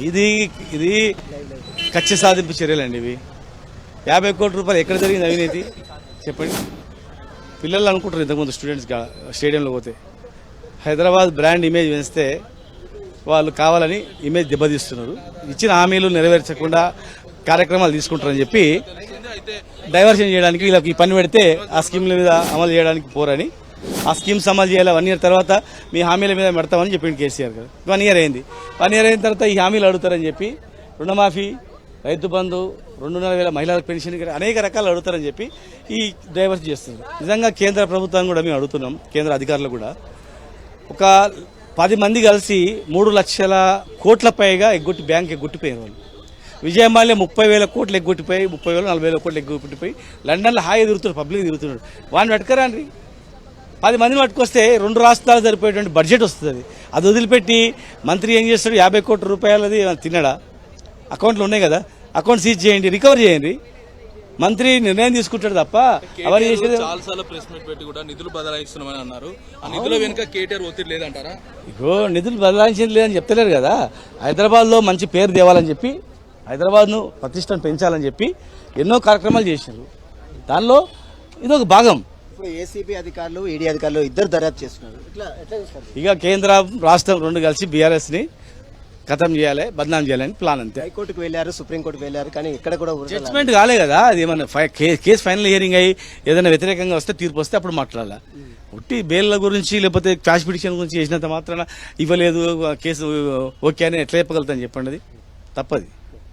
ఇది ఇది కక్ష సాధింపు చర్యలండి ఇవి. 50 కోట్ల రూపాయలు ఎక్కడ జరిగింది అవినీతి చెప్పండి. పిల్లలు అనుకుంటారు ఇంతకుముందు స్టూడెంట్స్ స్టేడియంలో పోతే హైదరాబాద్ బ్రాండ్ ఇమేజ్ పెంచితే వాళ్ళు కావాలని ఇమేజ్ దెబ్బతీస్తున్నారు. ఇచ్చిన హామీలు నెరవేర్చకుండా కార్యక్రమాలు తీసుకుంటారని చెప్పి డైవర్షన్ చేయడానికి వీళ్ళకి ఈ పని పెడితే ఆ స్కీమ్ల మీద అమలు చేయడానికి పోరని, ఆ స్కీమ్స్ అమలు చేయాలి 1 ఇయర్ తర్వాత మీ హామీల మీద పెడతామని చెప్పింది కేసీఆర్ గారు. 1 ఇయర్ అయింది. 1 ఇయర్ అయిన తర్వాత ఈ హామీలు అడుగుతారని చెప్పి రుణమాఫీ, రైతు బంధు, 2,500 మహిళలకు పెన్షన్ అనేక రకాలు అడుగుతారని చెప్పి ఈ డైవర్స్ చేస్తున్నారు. నిజంగా కేంద్ర ప్రభుత్వాన్ని కూడా మేము అడుగుతున్నాం, కేంద్ర అధికారులు కూడా ఒక 10 మంది కలిసి 3 లక్షల కోట్ల పైగా బ్యాంక్ ఎగ్గొట్టిపోయారు వాళ్ళు. విజయమాల్య 30,000 కోట్లు ఎగ్గొట్టిపోయి 30,000 40,000 కోట్లు ఎగ్గొట్టిపోయి లండన్లో హాయి తిరుగుతున్నారు, పబ్లిక్ తిరుగుతున్నాడు. వాడిని పట్టుకరాండి. 10 మందిని పట్టుకొస్తే 2 రాష్ట్రాలు సరిపోయేటువంటి బడ్జెట్ వస్తుంది. అది వదిలిపెట్టి మంత్రి ఏం చేస్తాడు? 50 కోట్ల రూపాయలది తినడా? అకౌంట్లు ఉన్నాయి కదా, అకౌంట్ సీజ్ చేయండి, రికవర్ చేయండి. మంత్రి నిర్ణయం తీసుకుంటాడు తప్ప అవన్నీ చేసేది. చాలాసార్లు ప్రెస్ మీట్ పెట్టి కూడా నిధులు బదలాయిస్తున్నామని అన్నారు. ఆ నిధుల వెనుక కేటీఆర్ ఒత్తిడి లేదంటారా? ఇగో నిధులు బదలాయించింది లేదని చెప్తలేరు కదా. హైదరాబాద్లో మంచి పేరు తేవాలని చెప్పి, హైదరాబాద్ను ప్రతిష్టను పెంచాలని చెప్పి ఎన్నో కార్యక్రమాలు చేశారు. దానిలో ఇదొక భాగం. ఇప్పుడు ఏసీబీ అధికారులు, ఈడీ అధికారులు ఇద్దరు దర్యాప్తు చేస్తున్నారు. ఇక కేంద్ర రాష్ట్రం 2 కలిసి బీఆర్ఎస్ని ఖతం చేయాలి, బదనాం చేయాలని ప్లాన్ అంతే. హైకోర్టుకు వెళ్ళారు, సుప్రీంకోర్టుకు వెళ్ళారు, కానీ ఇక్కడ కూడా జడ్జ్మెంట్ కాలే కదా. అది ఏమన్నా కేసు ఫైనల్ హియరింగ్ అయ్యి ఏదైనా వ్యతిరేకంగా వస్తే, తీర్పు వస్తే అప్పుడు మాట్లాడాలి. ఉట్టి బెయిల్ గురించి లేకపోతే క్యాష్ పిటిషన్ గురించి చేసినంత మాత్రాన ఇవ్వలేదు కేసు ఓకే అని ఎట్లా చెప్పగలుగుతాను చెప్పండి? అది తప్పది.